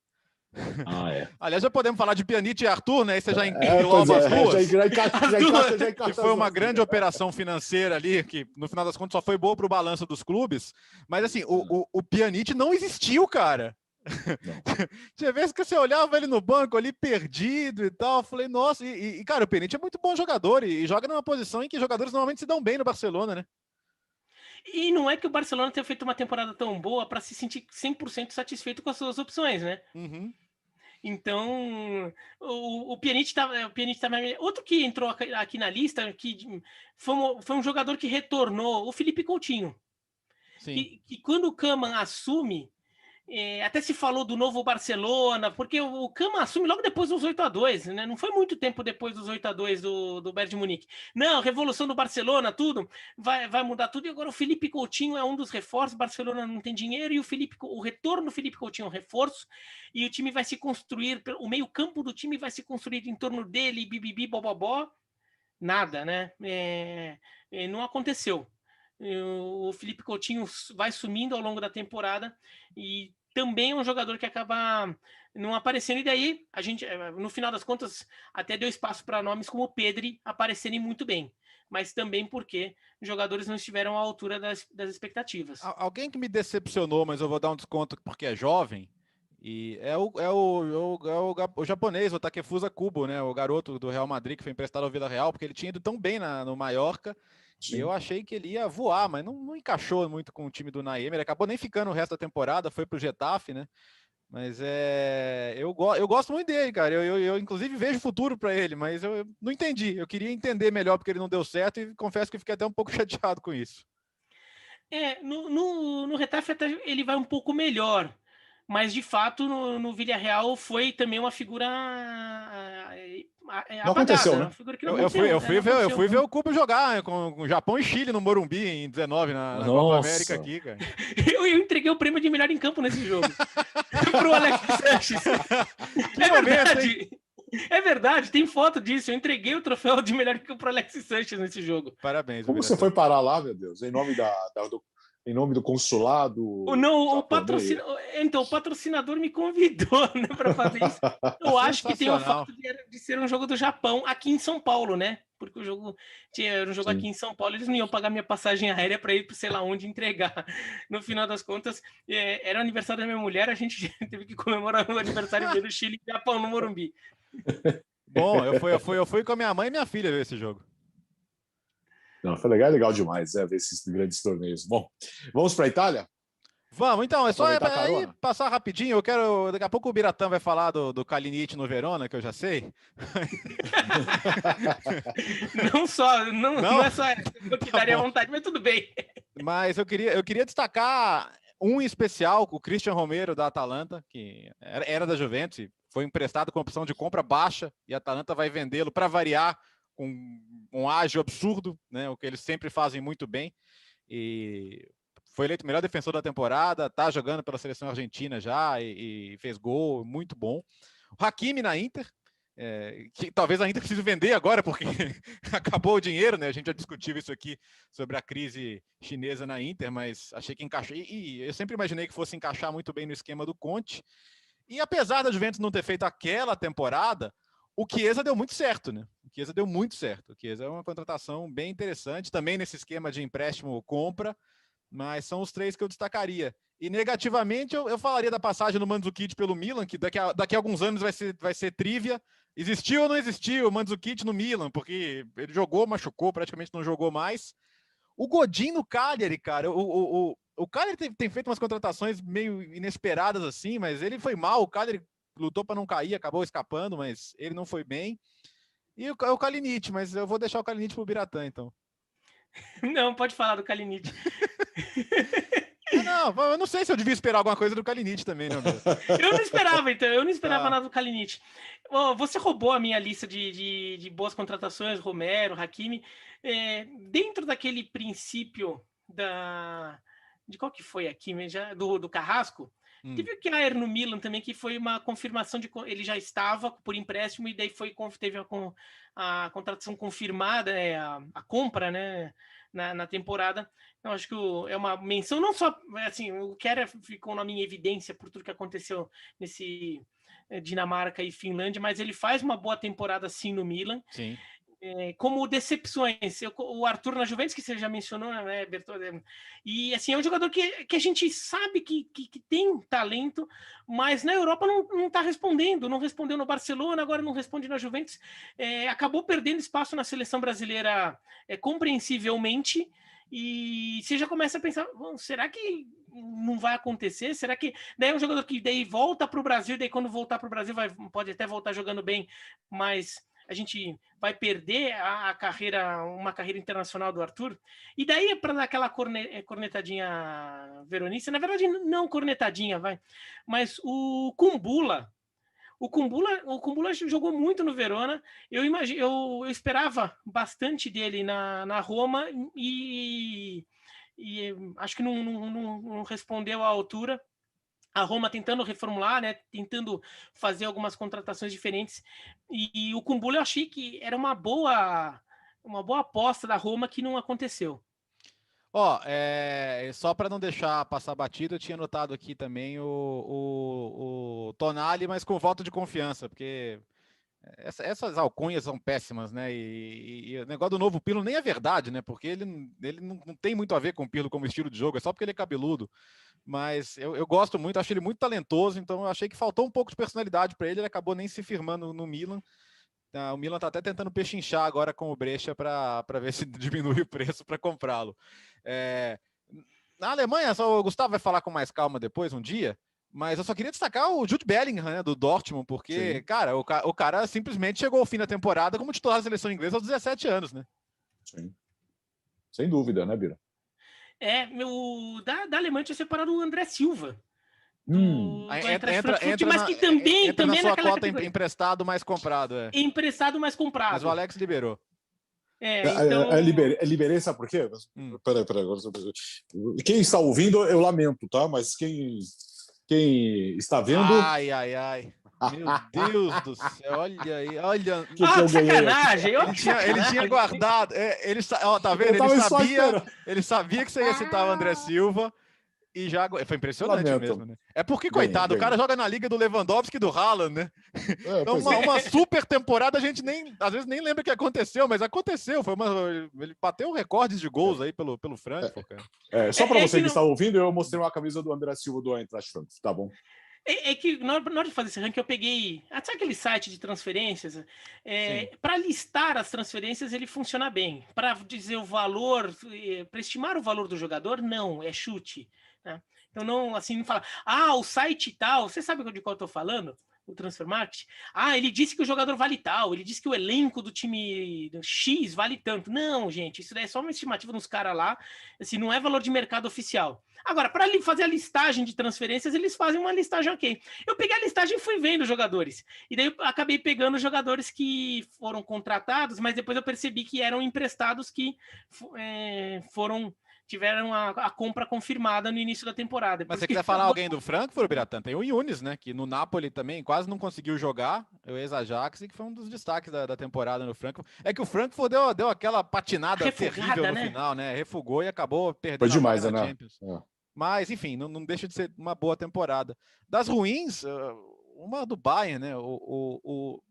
Aliás, já podemos falar de Pjanic e Arthur, né? Aí você já engloba as duas. Que foi uma grande operação financeira ali, que no final das contas só foi boa para o balanço dos clubes. Mas assim, o Pjanic não existiu, cara. Tinha vezes que você olhava ele no banco ali perdido e tal. Eu falei, nossa, cara, o Pjanic é muito bom jogador e joga numa posição em que jogadores normalmente se dão bem no Barcelona, né? E não é que o Barcelona tenha feito uma temporada tão boa para se sentir 100% satisfeito com as suas opções, né? Uhum. Então, o Pjanic tá. Outro que entrou aqui na lista, que foi um jogador que retornou, o Felipe Coutinho. Sim. Que quando o Koeman assume, até se falou do novo Barcelona, porque o Koeman assume logo depois dos 8-2, né? Não foi muito tempo depois dos 8-2 do Bayern de Munique. Não, revolução do Barcelona, tudo, vai mudar tudo, e agora o Felipe Coutinho é um dos reforços, o Barcelona não tem dinheiro, e o retorno do Felipe Coutinho é um reforço, e o time vai se construir, o meio campo do time vai se construir em torno dele, bibibi, bobobó, nada, né? Não aconteceu. O Felipe Coutinho vai sumindo ao longo da temporada e também é um jogador que acaba não aparecendo. E daí, a gente, no final das contas, até deu espaço para nomes como o Pedri aparecerem muito bem. Mas também porque os jogadores não estiveram à altura das expectativas. Alguém que me decepcionou, mas eu vou dar um desconto porque é jovem, e o japonês, o Takefusa Kubo, né? O garoto do Real Madrid que foi emprestado ao Vila Real, porque ele tinha ido tão bem no Mallorca. Sim. E eu achei que ele ia voar, mas não encaixou muito com o time do Naim. Ele acabou nem ficando o resto da temporada, foi pro Getafe, né? Mas eu gosto muito dele, cara. Eu inclusive vejo futuro para ele, mas eu não entendi. Eu queria entender melhor porque ele não deu certo e confesso que fiquei até um pouco chateado com isso. No Getafe até ele vai um pouco melhor, mas de fato no Villarreal foi também uma figura não aconteceu, né? Eu fui ver o Cubo jogar com o Japão e Chile no Morumbi em 19 na Copa América aqui, cara. Eu entreguei o prêmio de melhor em campo nesse jogo pro Alex Sanches. É verdade. É verdade, tem foto disso. Eu entreguei o troféu de melhor em campo pro Alex Sanches nesse jogo. Parabéns. Como você foi parar lá, meu Deus? Em nome do consulado? Não, o patrocinador me convidou, né, para fazer isso. Eu acho que tem o fato de ser um jogo do Japão aqui em São Paulo, né? Porque o jogo era um jogo aqui em São Paulo, eles não iam pagar minha passagem aérea para ir para sei lá onde entregar. No final das contas, era o aniversário da minha mulher, a gente teve que comemorar o aniversário do Chile e Japão no Morumbi. Bom, eu fui com a minha mãe e minha filha ver esse jogo. Não, foi legal demais ver esses grandes torneios. Bom, vamos para a Itália? Vamos, então, é só passar rapidinho. Daqui a pouco o Biratã vai falar do Kalinic no Verona, que eu já sei. Não é só eu que daria vontade, mas tudo bem. Mas eu queria destacar um em especial, o Christian Romero da Atalanta, que era da Juventus, foi emprestado com opção de compra baixa e a Atalanta vai vendê-lo para variar com um ágio absurdo, né? O que eles sempre fazem muito bem. E foi eleito o melhor defensor da temporada, tá jogando pela seleção argentina já e fez gol, muito bom. O Hakimi na Inter, que talvez a Inter precise vender agora, porque acabou o dinheiro, né? A gente já discutiu isso aqui sobre a crise chinesa na Inter, mas achei que encaixou. E eu sempre imaginei que fosse encaixar muito bem no esquema do Conte. E apesar da Juventus não ter feito aquela temporada, o Chiesa deu muito certo, né? O Chiesa deu muito certo. O Chiesa é uma contratação bem interessante, também nesse esquema de empréstimo-compra, mas são os três que eu destacaria. E negativamente, eu falaria da passagem do Mandzukic pelo Milan, que daqui a alguns anos vai ser trivia. Existiu ou não existiu o Mandzukic no Milan? Porque ele jogou, machucou, praticamente não jogou mais. O Godin no Cagliari, cara, o Cagliari tem feito umas contratações meio inesperadas assim, mas ele foi mal, o Cagliari lutou para não cair, acabou escapando, mas ele não foi bem. E o Kalinic, mas eu vou deixar o Kalinic pro Biratã, então. Não, pode falar do Kalinic. Eu não sei se eu devia esperar alguma coisa do Kalinic também, né? Eu não esperava, então. Eu não esperava nada do Kalinic. Você roubou a minha lista de boas contratações, Romero, Hakimi. Dentro daquele princípio de qual que foi aqui, do Carrasco, teve o Kjaer no Milan também, que foi uma confirmação de ele já estava por empréstimo e daí teve a contratação confirmada, a compra, né, na temporada. Eu acho que é uma menção, não só assim, o Kjaer ficou na minha evidência por tudo que aconteceu nesse Dinamarca e Finlândia, mas ele faz uma boa temporada sim no Milan. Sim. Como decepções, o Arthur na Juventus, que você já mencionou, né, Bertoldi? E assim, é um jogador que a gente sabe que tem talento, mas na Europa não está respondendo, não respondeu no Barcelona, agora não responde na Juventus, acabou perdendo espaço na seleção brasileira compreensivelmente, e você já começa a pensar, será que não vai acontecer? Será que daí é um jogador que daí volta para o Brasil, daí quando voltar para o Brasil pode até voltar jogando bem, mas a gente vai perder uma carreira internacional do Arthur? E daí, para dar aquela cornetadinha veronista, na verdade, não cornetadinha, mas o Kumbula jogou muito no Verona. Eu esperava bastante dele na Roma e acho que não respondeu à altura. A Roma tentando reformular, né, tentando fazer algumas contratações diferentes, e o Kumbula eu achei que era uma boa aposta da Roma que não aconteceu. Ó, só para não deixar passar batido, eu tinha anotado aqui também o Tonali, mas com voto de confiança, porque essas alcunhas são péssimas, né? E o negócio do novo Pirlo nem é verdade, né? Porque ele não tem muito a ver com o Pirlo como estilo de jogo, é só porque ele é cabeludo. Mas eu gosto muito, acho ele muito talentoso, então eu achei que faltou um pouco de personalidade para ele, ele acabou nem se firmando no Milan. O Milan está até tentando pechinchar agora com o Brescia para ver se diminui o preço para comprá-lo. Na Alemanha, só o Gustavo vai falar com mais calma depois, um dia, mas eu só queria destacar o Jude Bellingham, né, do Dortmund, porque, sim, cara, o cara simplesmente chegou ao fim da temporada como titular da seleção inglesa aos 17 anos, né? Sim. Sem dúvida, né, Bira? Da Alemanha tinha separado o André Silva. Do Frankfurt, mas que também na sua cota categoria. Emprestado mais comprado. Emprestado mais comprado. Mas o Alex liberou. Então... liberei, sabe por quê? Peraí. Quem está ouvindo, eu lamento, tá? Mas quem está vendo... Ai. Meu Deus do céu, olha aí, olha. Que sacanagem! Ele tinha guardado. Tá vendo? Ele sabia que você ia citar o André Silva. E já foi impressionante mesmo, né? É porque, coitado, o cara joga na liga do Lewandowski e do Haaland, né? Então, uma super temporada, a gente às vezes nem lembra o que aconteceu, mas aconteceu. Ele bateu recordes de gols aí pelo Frankfurt, cara. Só para você que está ouvindo, eu mostrei uma camisa do André Silva do Eintracht Frankfurt, tá bom? Que na hora de fazer esse ranking eu peguei, sabe aquele site de transferências? Para listar as transferências ele funciona bem. Para dizer o valor, para estimar o valor do jogador, não, é chute. Né? Então não, assim, não fala, o site tal, você sabe de qual eu tô falando? O Transfer Market? Ele disse que o jogador vale tal, ele disse que o elenco do time X vale tanto. Não, gente, isso daí é só uma estimativa dos caras lá, assim, não é valor de mercado oficial. Agora, para fazer a listagem de transferências, eles fazem uma listagem ok. Eu peguei a listagem e fui vendo os jogadores. E daí eu acabei pegando jogadores que foram contratados, mas depois eu percebi que eram emprestados que tiveram a compra confirmada no início da temporada. Mas você quiser falar alguém do Frankfurt, Biratã? Tem o Yunis, né? Que no Napoli também quase não conseguiu jogar, o ex-Ajax, e que foi um dos destaques da temporada no Frankfurt. É que o Frankfurt deu aquela patinada terrível no final, né? Refugou e acabou perdendo. Foi demais, né? Champions. Mas, enfim, não deixa de ser uma boa temporada. Das ruins, uma do Bayern, né?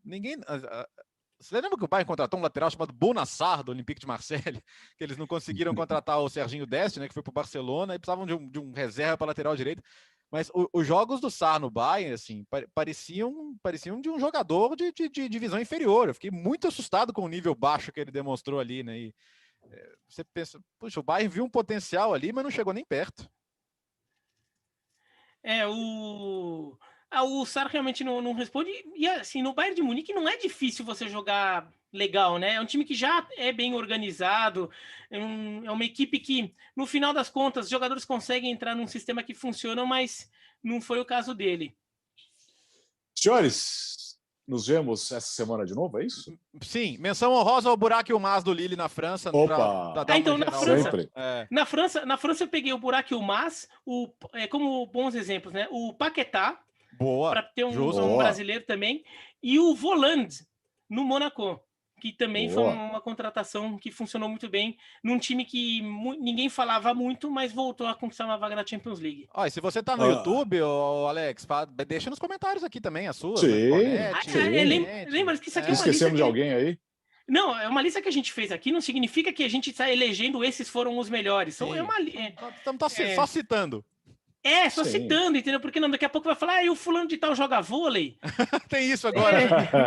Ninguém... Você lembra que o Bayern contratou um lateral chamado Bonassar, do Olympique de Marseille? Que eles não conseguiram contratar o Serginho Dest, né? Que foi para o Barcelona, e precisavam de um reserva para lateral direito. Mas os jogos do Sarr no Bayern, assim, pareciam de um jogador de divisão inferior. Eu fiquei muito assustado com o nível baixo que ele demonstrou ali, né? E você pensa, puxa, o Bayern viu um potencial ali, mas não chegou nem perto. O Sarr realmente não responde. E assim, no Bayern de Munique não é difícil você jogar legal, né? É um time que já é bem organizado, é uma equipe que, no final das contas, os jogadores conseguem entrar num sistema que funciona, mas não foi o caso dele. Senhores, nos vemos essa semana de novo, é isso? Sim, menção honrosa ao Burak Yilmaz do Lille na França. Opa! Então, na França eu peguei o Burak Yilmaz, como bons exemplos, né? O Paquetá, para ter um brasileiro também, e o Voland no Monaco, que também foi uma contratação que funcionou muito bem num time que ninguém falava muito, mas voltou a conquistar uma vaga na Champions League. E se você tá no YouTube, Alex, deixa nos comentários aqui também a sua. Sim. Lembra que isso aqui é uma Esquecemos de alguém aí? Não, é uma lista que a gente fez aqui, não significa que a gente está elegendo esses foram os melhores. Estamos só citando. Só citando, entendeu? Porque não, daqui a pouco vai falar, e o fulano de tal joga vôlei. Tem isso agora.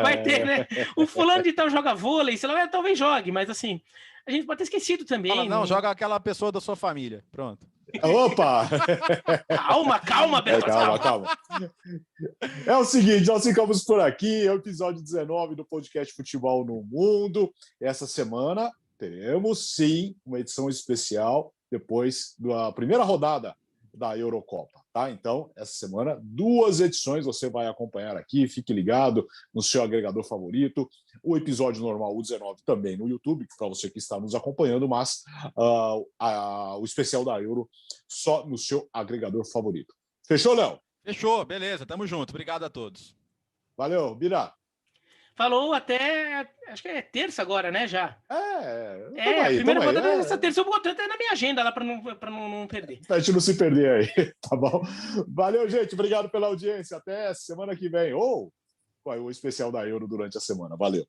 Vai ter, né? O fulano de tal joga vôlei, sei lá, talvez jogue, mas assim, a gente pode ter esquecido também. Fala, joga aquela pessoa da sua família. Pronto. Opa! Calma, Beto. Calma. É o seguinte, nós ficamos por aqui, é o episódio 19 do podcast Futebol no Mundo. Essa semana teremos, sim, uma edição especial depois da primeira rodada da Eurocopa, tá? Então, essa semana, 2 edições você vai acompanhar aqui, fique ligado no seu agregador favorito, o episódio normal, o 19, também no YouTube, para você que está nos acompanhando, mas o especial da Euro só no seu agregador favorito. Fechou, Léo? Fechou, beleza, tamo junto, obrigado a todos. Valeu, Bira. Falou até, acho que é terça agora, né, já. A primeira rodada é essa terça, eu botei até na minha agenda lá para não perder. Pra gente não se perder aí, tá bom? Valeu, gente, obrigado pela audiência, até semana que vem, ou o especial da Euro durante a semana, valeu.